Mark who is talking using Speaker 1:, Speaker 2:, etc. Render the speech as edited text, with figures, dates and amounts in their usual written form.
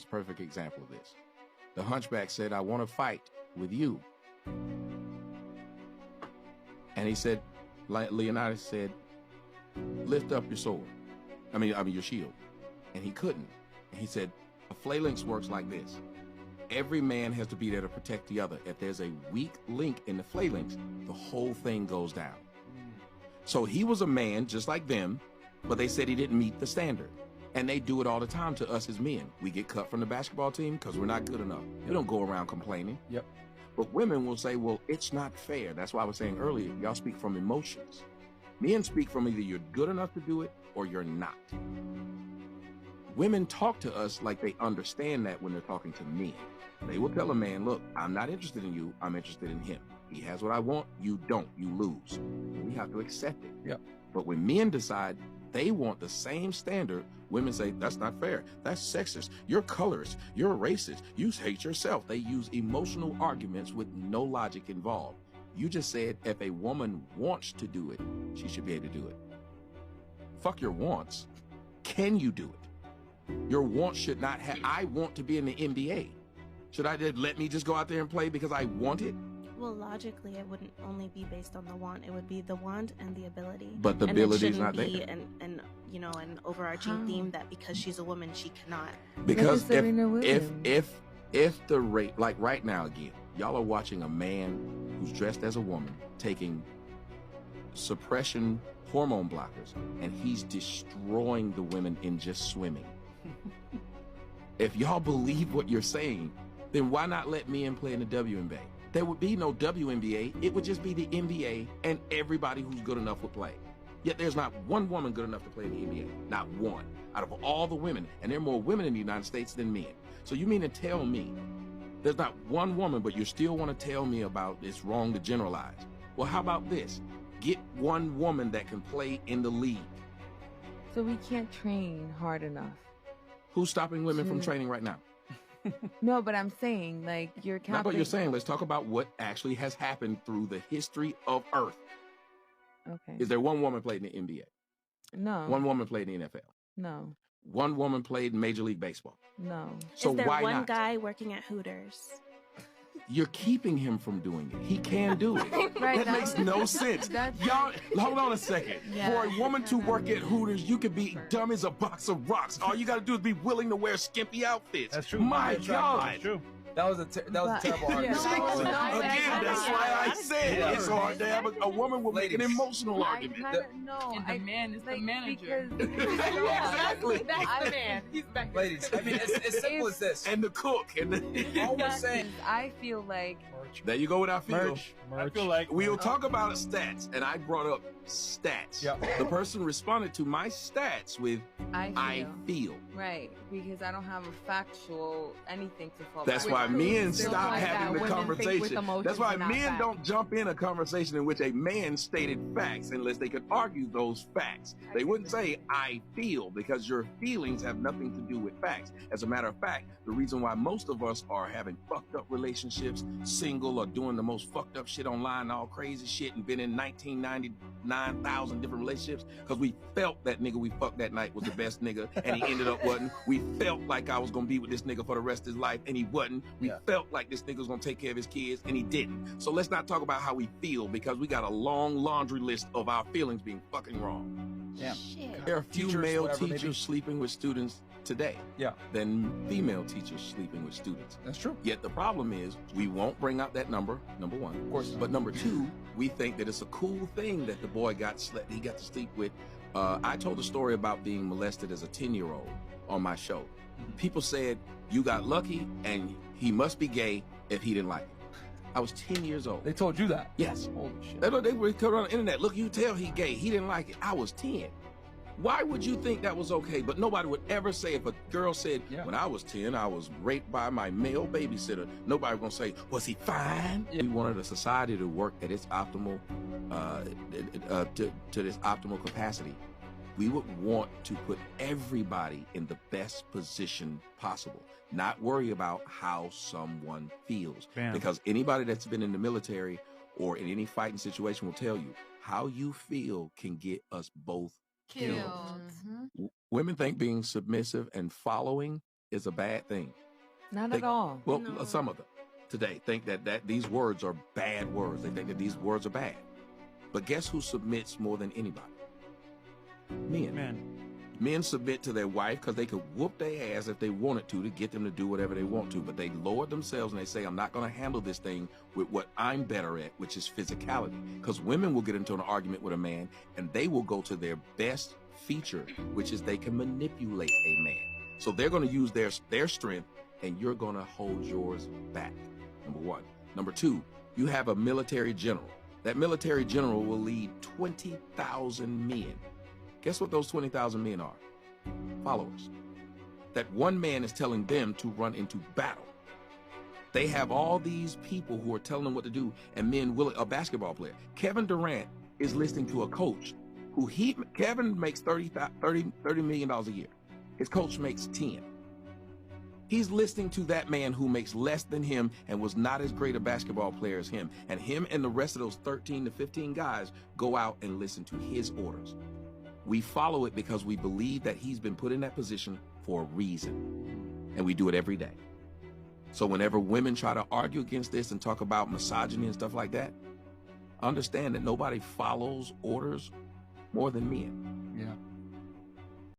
Speaker 1: most perfect example of this. The hunchback said, I want to fight with you. And he said, Leonidas said, lift up your sword. I mean your shield. And he couldn't. And he said, a phalanx works like this. Every man has to be there to protect the other. If there's a weak link in the phalanx, the whole thing goes down. So he was a man just like them, but they said he didn't meet the standard. And they do it all the time to us as men. We get cut from the basketball team because we're not good enough. We don't go around complaining.
Speaker 2: Yep.
Speaker 1: But women will say, well, it's not fair. That's why I was saying earlier, y'all speak from emotions. Men speak from either you're good enough to do it or you're not. Women talk to us like they understand that when they're talking to men. They will tell a man, look, I'm not interested in you, I'm interested in him. He has what I want, you don't, you lose. We have to accept it.
Speaker 2: Yep.
Speaker 1: But when men decide they want the same standard, women say, that's not fair, that's sexist, you're colorist, you're racist, you hate yourself. They use emotional arguments with no logic involved. You just said if a woman wants to do it, she should be able to do it. Fuck your wants. Can you do it? Your wants should not have, I want to be in the NBA. Should I just let me just go out there and play because I want it?
Speaker 3: Well, logically, it wouldn't only be based on the want. It would be the want and the ability.
Speaker 1: But the ability is not there.
Speaker 3: And it shouldn't be an overarching theme that because she's a woman, she cannot.
Speaker 1: Because if the rate, like right now again, y'all are watching a man who's dressed as a woman taking suppression hormone blockers, and he's destroying the women in just swimming. If y'all believe what you're saying, then why not let men play in the WNBA? There would be no WNBA. It would just be the NBA, and everybody who's good enough would play. Yet there's not one woman good enough to play in the NBA. Not one. Out of all the women, and there are more women in the United States than men. So you mean to tell me there's not one woman, but you still want to tell me about it's wrong to generalize? Well, how about this? Get one woman that can play in the league.
Speaker 4: So we can't train hard enough.
Speaker 1: Who's stopping women from training right now?
Speaker 4: No, but I'm saying, like, you're
Speaker 1: Not what you're saying. Let's talk about what actually has happened through the history of Earth.
Speaker 4: Okay.
Speaker 1: Is there one woman played in the NBA?
Speaker 4: No.
Speaker 1: One woman played in the NFL?
Speaker 4: No.
Speaker 1: One woman played in Major League Baseball?
Speaker 4: No.
Speaker 1: So
Speaker 3: Is there
Speaker 1: why
Speaker 3: one
Speaker 1: not?
Speaker 3: guy working at Hooters?
Speaker 1: You're keeping him from doing it. He can do it.
Speaker 4: Right,
Speaker 1: That makes no sense. Y'all, hold on a second.
Speaker 4: Yeah.
Speaker 1: For a woman to work at Hooters, you could be dumb as a box of rocks. All you got to do is be willing to wear skimpy outfits.
Speaker 2: That's true.
Speaker 1: My
Speaker 2: That's
Speaker 1: God.
Speaker 2: That's true. That was a terrible argument.
Speaker 1: Again, that's why I said it's hard to have a woman will make an emotional argument.
Speaker 5: And the man is the manager.
Speaker 1: Exactly.
Speaker 5: That's the man. He's back.
Speaker 2: Ladies, I mean, it's simple as this.
Speaker 1: And the cook.
Speaker 2: All we're saying.
Speaker 4: I feel like.
Speaker 1: There you go with our feel.
Speaker 2: Merch. I feel like
Speaker 1: we'll talk about stats, and I brought up stats.
Speaker 2: Yep.
Speaker 1: The person responded to my stats with I feel.
Speaker 4: Right, because I don't have a factual anything to fall
Speaker 1: That's
Speaker 4: back
Speaker 1: why
Speaker 4: on.
Speaker 1: men
Speaker 4: Still
Speaker 1: stop
Speaker 4: like
Speaker 1: having
Speaker 4: that.
Speaker 1: the
Speaker 4: Women think with
Speaker 1: conversation.
Speaker 4: emotions
Speaker 1: That's why
Speaker 4: and not
Speaker 1: men
Speaker 4: facts.
Speaker 1: don't jump in a conversation in which a man stated facts unless they could argue those facts. They wouldn't say I feel, because your feelings have nothing to do with facts. As a matter of fact, the reason why most of us are having fucked up relationships, single, or doing the most fucked up shit online, all crazy shit, and been in 1999,000 different relationships, because we felt that nigga we fucked that night was the best nigga, and he ended up wasn't. We felt like I was gonna be with this nigga for the rest of his life, and he wasn't. We felt like this nigga was gonna take care of his kids, and he didn't. So let's not talk about how we feel, because we got a long laundry list of our feelings being fucking wrong.
Speaker 2: Yeah.
Speaker 1: There are few
Speaker 2: Teachers,
Speaker 1: male
Speaker 2: whatever, maybe.
Speaker 1: teachers sleeping with students today than female teachers sleeping with students.
Speaker 2: That's true.
Speaker 1: Yet the problem is we won't bring up that number, number one.
Speaker 2: Of course not.
Speaker 1: But number two, we think that it's a cool thing that the boy got to sleep with. I told a story about being molested as a 10-year-old on my show. People said, you got lucky and he must be gay if he didn't like it. I was 10 years old.
Speaker 2: They told you that?
Speaker 1: Yes.
Speaker 2: Holy shit.
Speaker 1: They were coming on the internet. Look, you tell he gay. He didn't like it. I was 10. Why would you think that was okay? But nobody would ever say, if a girl said, when I was 10, I was raped by my male babysitter, nobody was going to say, was he fine? We wanted a society to work at its optimal, to this optimal capacity. We would want to put everybody in the best position possible, not worry about how someone feels.
Speaker 2: Bam.
Speaker 1: Because anybody that's been in the military or in any fighting situation will tell you, how you feel can get us both killed. Women think being submissive and following is a bad thing.
Speaker 4: Not at all.
Speaker 1: Well,
Speaker 3: No.
Speaker 1: some of them today think that these words are bad words. They think that these words are bad. But guess who submits more than anybody? Men. Men submit to their wife because they could whoop their ass if they wanted to get them to do whatever they want to. But they lower themselves and they say, I'm not going to handle this thing with what I'm better at, which is physicality. Because women will get into an argument with a man and they will go to their best feature, which is they can manipulate a man. So they're going to use their strength and you're going to hold yours back. Number one. Number two, you have a military general. That military general will lead 20,000 men. Guess what those 20,000 men are? Followers. That one man is telling them to run into battle. They have all these people who are telling them what to do, and men will. A basketball player, Kevin Durant, is listening to a coach who Kevin makes $30 million a year. His coach makes 10. He's listening to that man who makes less than him and was not as great a basketball player as him. And him and the rest of those 13 to 15 guys go out and listen to his orders. We follow it because we believe that he's been put in that position for a reason. And we do it every day. So whenever women try to argue against this and talk about misogyny and stuff like that, understand that nobody follows orders more than men.
Speaker 2: Yeah.